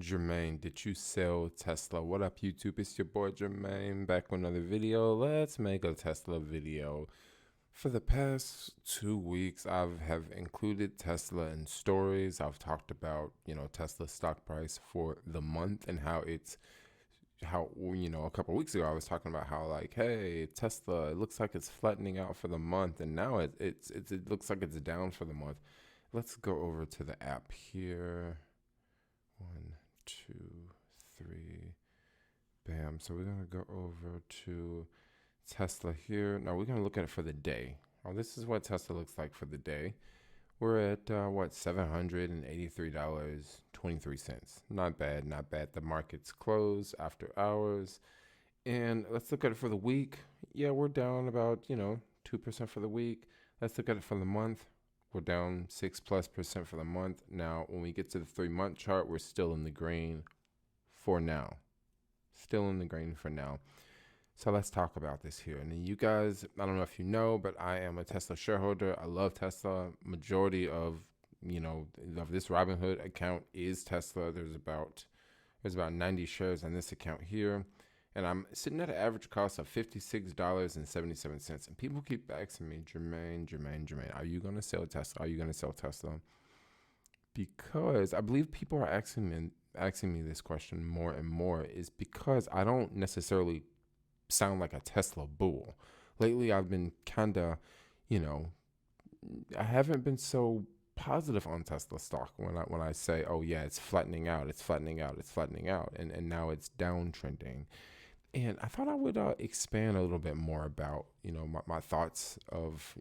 Jermaine, did you sell Tesla? What up, YouTube? It's your boy Jermaine back with another video. Let's make a Tesla video. For the past 2 weeks, I have included Tesla in stories. I've talked about, Tesla stock price for the month and how a couple of weeks ago I was talking about how, like, hey, Tesla, it looks like it's flattening out for the month, and now it looks like it's down for the month. Let's go over to the app here. 1, 2, 3, bam. So we're gonna go over to Tesla here. Now we're gonna look at it for the day. Oh, this is what Tesla looks like for the day. We're at $783.23. Not bad, not bad. The market's closed after hours. And let's look at it for the week. Yeah, we're down about 2% for the week. Let's look at it for the month. We're down 6+% for the month. Now, when we get to the 3-month chart, we're still in the green for now. Still in the green for now. So let's talk about this here. And then you guys, I don't know if you know, but I am a Tesla shareholder. I love Tesla. Majority of this Robinhood account is Tesla. There's about 90 shares on this account here. And I'm sitting at an average cost of $56.77. And people keep asking me, Jermaine, are you going to sell Tesla? Are you going to sell Tesla? Because I believe people are asking me this question more and more is because I don't necessarily sound like a Tesla bull. Lately, I've been kind of, I haven't been so positive on Tesla stock when I say, oh yeah, it's flattening out, and now it's downtrending. And I thought I would expand a little bit more about, my thoughts of,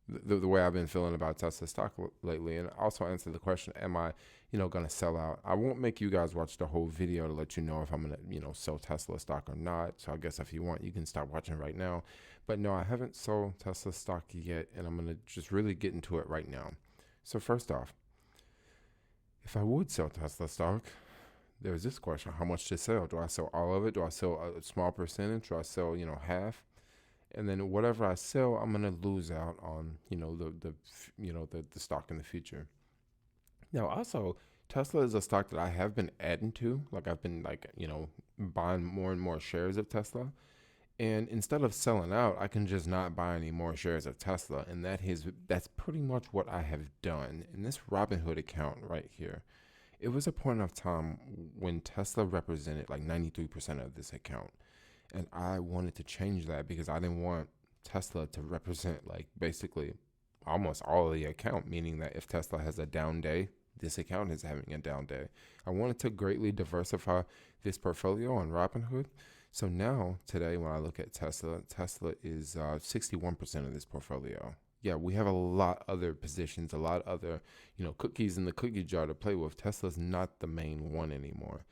the way I've been feeling about Tesla stock lately, and also answer the question, am I, going to sell out? I won't make you guys watch the whole video to let you know if I'm going to, sell Tesla stock or not. So I guess if you want, you can stop watching right now. But no, I haven't sold Tesla stock yet, and I'm going to just really get into it right now. So first off, if I would sell Tesla stock, there's this question: how much to sell? Do I sell all of it? Do I sell a small percentage? Do I sell, half? And then whatever I sell, I'm gonna lose out on, the stock in the future. Now, also, Tesla is a stock that I have been adding to. Like I've been buying more and more shares of Tesla. And instead of selling out, I can just not buy any more shares of Tesla. And that's pretty much what I have done. In this Robinhood account right here, it was a point of time when Tesla represented like 93% of this account. And I wanted to change that because I didn't want Tesla to represent like basically almost all of the account, meaning that if Tesla has a down day, this account is having a down day. I wanted to greatly diversify this portfolio on Robinhood. So now today when I look at Tesla is 61% of this portfolio. Yeah, we have a lot other positions, a lot other, cookies in the cookie jar to play with. Tesla's not the main one anymore.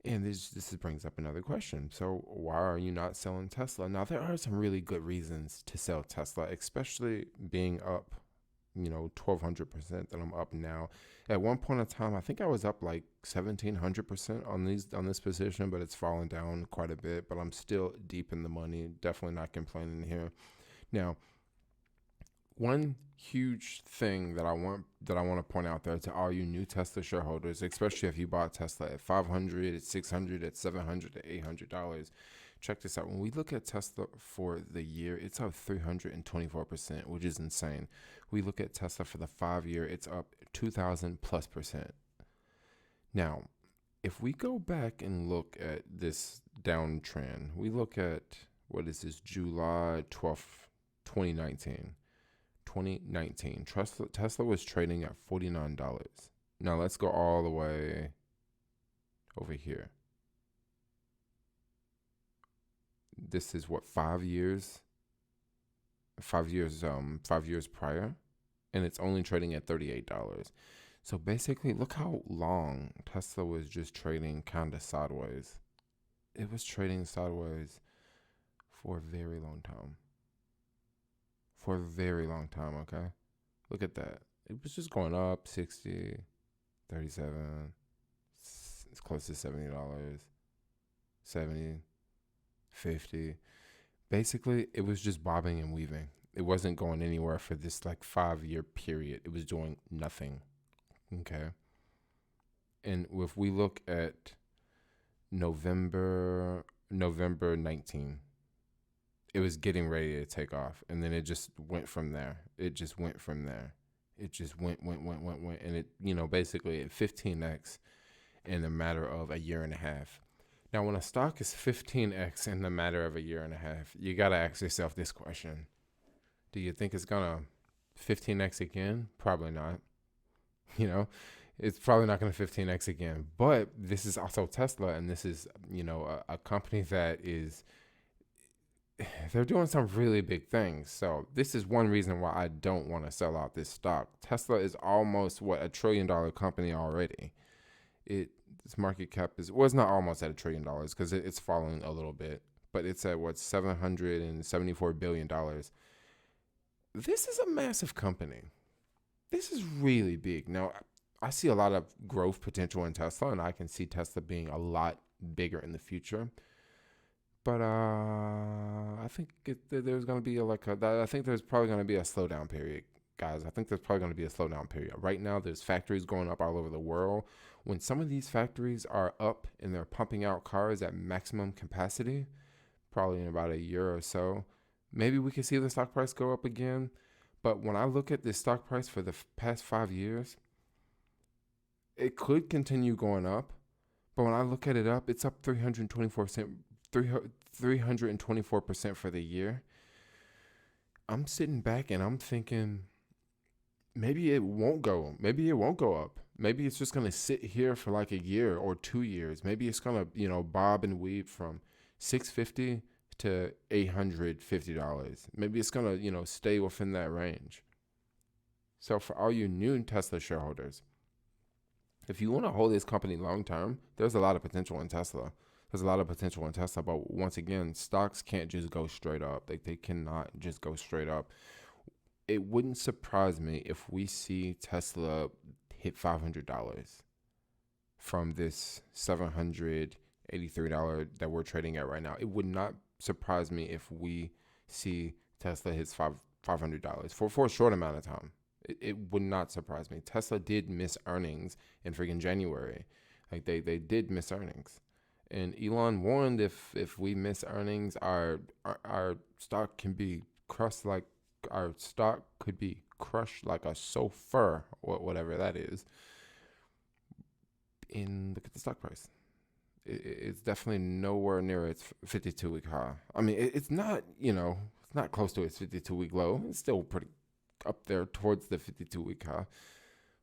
And this brings up another question. So why are you not selling Tesla? Now, there are some really good reasons to sell Tesla, especially being up, 1,200% that I'm up now. At one point in time, I think I was up like 1,700% on this position, but it's fallen down quite a bit. But I'm still deep in the money. Definitely not complaining here. Now, one huge thing that I want to point out there to all you new Tesla shareholders, especially if you bought Tesla at $500, at $600, at $700, at $800. Check this out. When we look at Tesla for the year, it's up 324%, which is insane. We look at Tesla for the 5-year, it's up 2,000+%. Now, if we go back and look at this downtrend, we look at what is this, July 12th, 2019. Tesla was trading at $49. Now let's go all the way over here. This is what, 5 years? 5 years, 5 years prior, and it's only trading at $38. So basically, look how long Tesla was just trading kind of sideways. It was trading sideways for a very long time. Okay? Look at that. It was just going up 60, 37, it's close to $70, 70, 50. Basically, it was just bobbing and weaving. It wasn't going anywhere for this like 5-year period. It was doing nothing. Okay? And if we look at November 19, it was getting ready to take off, and then it just went from there. It just went from there. It just went, and it basically at 15x in a matter of a year and a half. Now, when a stock is 15x in the matter of a year and a half, you gotta ask yourself this question: do you think it's gonna 15x again? Probably not. You know, it's probably not going to 15x again. But this is also Tesla, and this is a company that is they're doing some really big things. So this is one reason why I don't want to sell out this stock. Tesla is almost $1 trillion company already. Its market cap was not almost at $1 trillion because it's falling a little bit, but it's at $774 billion. This is a massive company. This is really big. Now, I see a lot of growth potential in Tesla, and I can see Tesla being a lot bigger in the future. But I think there's going to be I think there's probably going to be a slowdown period, guys. I think there's probably going to be a slowdown period. Right now, there's factories going up all over the world. When some of these factories are up and they're pumping out cars at maximum capacity, probably in about a year or so, maybe we can see the stock price go up again. But when I look at the stock price for the past 5 years, it could continue going up. But when I look at it up, it's up 324% for the year. I'm sitting back and I'm thinking, maybe it won't go. Maybe it won't go up. Maybe it's just going to sit here for like a year or 2 years. Maybe it's going to, bob and weave from $650 to $850. Maybe it's going to, stay within that range. So for all you new Tesla shareholders, if you want to hold this company long term, there's a lot of potential in Tesla. But once again, stocks can't just go straight up. They cannot just go straight up. It wouldn't surprise me if we see Tesla hit $500 from this $783 that we're trading at right now. It would not surprise me if we see Tesla hits $500 for a short amount of time. It would not surprise me. Tesla did miss earnings in freaking January. Like they did miss earnings. And Elon warned if we miss earnings, our stock can be crushed like our stock could be crushed like a sofa or whatever that is. And look at the stock price. It's definitely nowhere near its 52-week high. I mean, it's not, it's not close to its 52-week low. It's still pretty up there towards the 52-week high.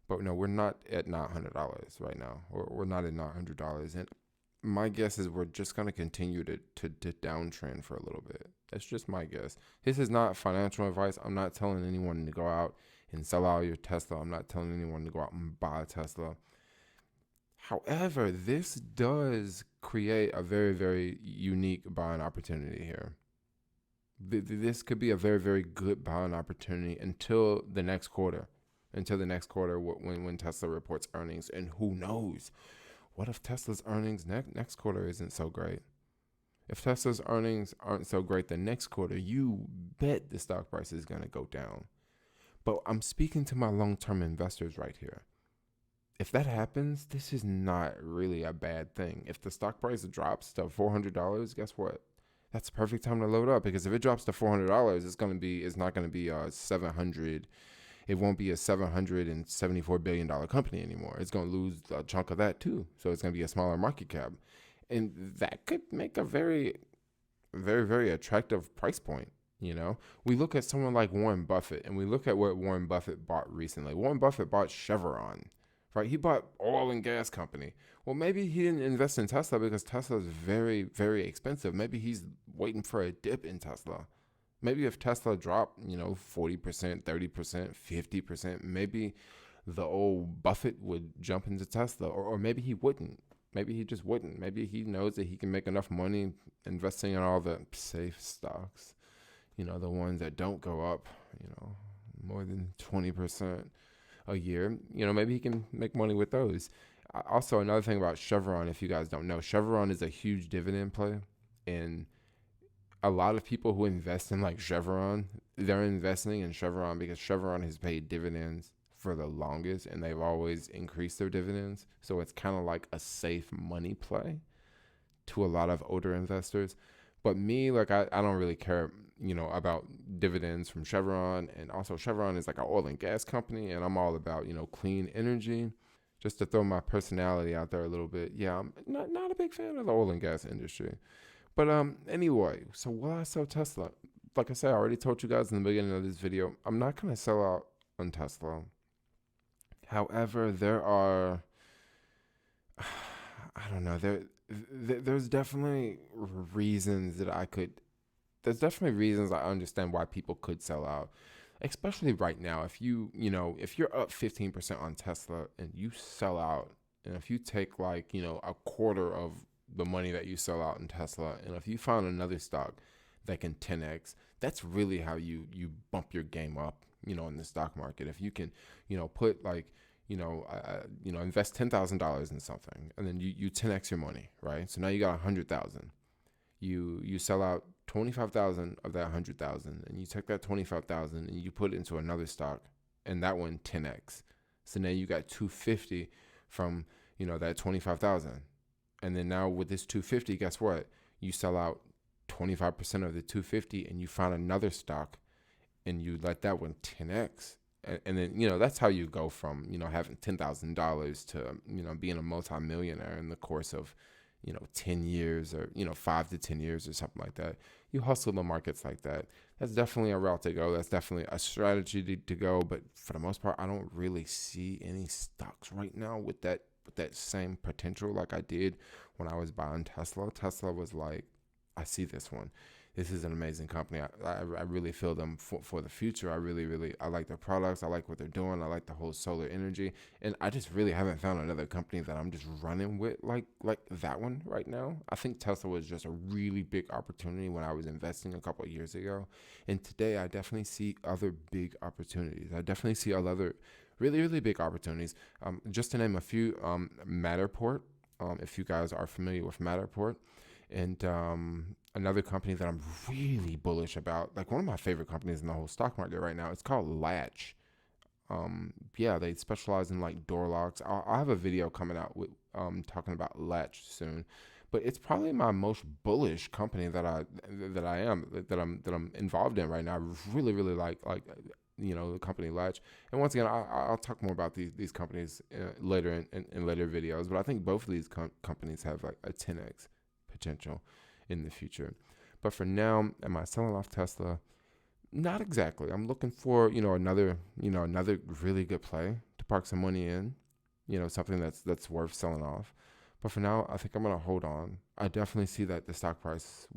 But no, we're not at $900 right now. We're not at $900. And my guess is we're just going to continue to downtrend for a little bit. That's just my guess. This is not financial advice. I'm not telling anyone to go out and sell out your Tesla. I'm not telling anyone to go out and buy a Tesla. However, this does create a very, very unique buying opportunity here. This could be a very, very good buying opportunity until the next quarter. When Tesla reports earnings. And who knows? What if Tesla's earnings next quarter isn't so great? If Tesla's earnings aren't so great the next quarter, you bet the stock price is going to go down. But I'm speaking to my long-term investors right here. If that happens, this is not really a bad thing. If the stock price drops to $400, guess what? That's the perfect time to load up, because if it drops to $400, it's not going to be a 700. It won't be a $774 billion company anymore. It's going to lose a chunk of that too. So it's going to be a smaller market cap. And that could make a very, very, very attractive price point. We look at someone like Warren Buffett, and we look at what Warren Buffett bought recently. Warren Buffett bought Chevron, right? He bought oil and gas company. Well, maybe he didn't invest in Tesla because Tesla is very, very expensive. Maybe he's waiting for a dip in Tesla. Maybe if Tesla dropped, 40%, 30%, 50%, maybe the old Buffett would jump into Tesla, or maybe he wouldn't. Maybe he just wouldn't. Maybe he knows that he can make enough money investing in all the safe stocks, the ones that don't go up, more than 20% a year. Maybe he can make money with those. Also, another thing about Chevron, if you guys don't know, Chevron is a huge dividend play. And a lot of people who invest in like Chevron, they're investing in Chevron because Chevron has paid dividends for the longest, and they've always increased their dividends. So it's kind of like a safe money play to a lot of older investors. But me, like, I don't really care, about dividends from Chevron. And also Chevron is like an oil and gas company, and I'm all about, clean energy. Just to throw my personality out there a little bit. Yeah, I'm not a big fan of the oil and gas industry. But anyway, so will I sell Tesla? Like I said, I already told you guys in the beginning of this video, I'm not going to sell out on Tesla. However, there are, I don't know, there's definitely reasons that there's definitely reasons I understand why people could sell out, especially right now. If if you're up 15% on Tesla and you sell out, and if you take like, a quarter of the money that you sell out in Tesla, and if you find another stock that can 10x, that's really how you bump your game up, in the stock market. If you can, put like, invest $10,000 in something, and then you 10x your money, right? So now you got 100,000. You sell out 25,000 of that 100,000, and you take that 25,000 and you put it into another stock, and that one 10x. So now you got 250 from that 25,000, and then now with this 250, guess what? You sell out 25% of the 250, and you find another stock, and you let that one 10x. And then, that's how you go from, having $10,000 to, being a multimillionaire in the course of, 10 years or, 5 to 10 years or something like that. You hustle the markets like that. That's definitely a route to go. That's definitely a strategy to go. But for the most part, I don't really see any stocks right now with that same potential like I did when I was buying Tesla. Tesla was like, I see this one. This is an amazing company. I really feel them for the future. I like their products. I like what they're doing. I like the whole solar energy. And I just really haven't found another company that I'm just running with like that one right now. I think Tesla was just a really big opportunity when I was investing a couple of years ago. And today I definitely see other big opportunities. I definitely see other really, really big opportunities. Just to name a few, Matterport, if you guys are familiar with Matterport. And another company that I'm really bullish about, like one of my favorite companies in the whole stock market right now, it's called Latch. They specialize in like door locks. I'll have a video coming out with talking about Latch soon, but it's probably my most bullish company that I'm involved in right now. I really, really like the company Latch. And once again, I'll talk more about these companies later in later videos. But I think both of these companies have like a 10x potential in the future. But for now, am I selling off Tesla? Not exactly. I'm looking for, another really good play to park some money in, something that's worth selling off. But for now, I think I'm going to hold on. I definitely see that the stock price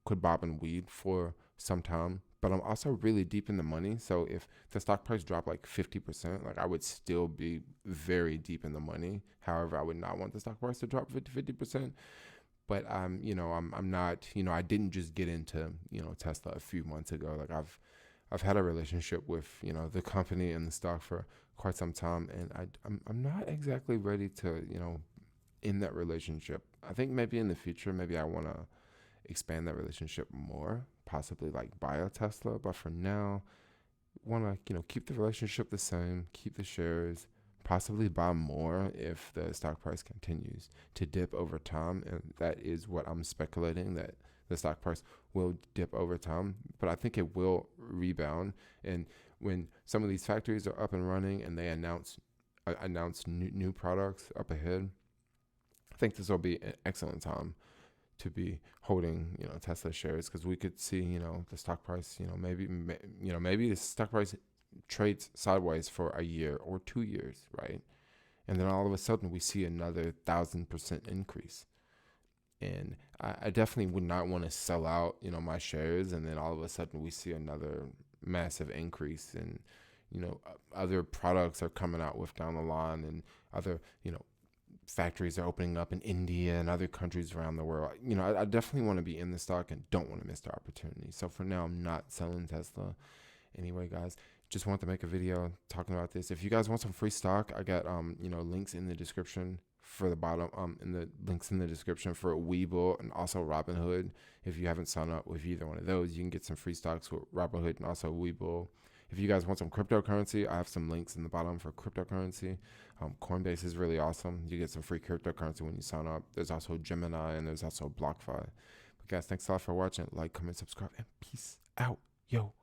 could bob and weed for some time, but I'm also really deep in the money. So if the stock price dropped like 50%, like I would still be very deep in the money. However, I would not want the stock price to drop 50%. But I'm not, I didn't just get into, Tesla a few months ago. Like I've had a relationship with, the company and the stock for quite some time, and I'm not exactly ready to, end that relationship. I think maybe in the future, maybe I want to expand that relationship more, possibly like buy a Tesla. But for now, want to, keep the relationship the same, keep the shares, possibly buy more if the stock price continues to dip over time. And that is what I'm speculating, that the stock price will dip over time, but I think it will rebound. And when some of these factories are up and running and they announce new products up ahead, I think this will be an excellent time to be holding, Tesla shares, because we could see, the stock price, maybe the stock price trades sideways for a year or 2 years, right? And then all of a sudden we see another 1,000% increase. And I definitely would not want to sell out, my shares, and then all of a sudden we see another massive increase, and other products are coming out with down the line, and other factories are opening up in India and other countries around the world. I definitely want to be in the stock and don't want to miss the opportunity. So for now, I'm not selling Tesla. Anyway, guys, just want to make a video talking about this. If you guys want some free stock, I got links in the description for the bottom, in the links in the description for Webull and also Robinhood. If you haven't signed up with either one of those, you can get some free stocks with Robinhood and also Webull. If you guys want some cryptocurrency, I have some links in the bottom for cryptocurrency. Coinbase is really awesome. You get some free cryptocurrency when you sign up. There's also Gemini and there's also BlockFi. But guys, thanks a lot for watching. Like, comment, subscribe, and peace out. Yo.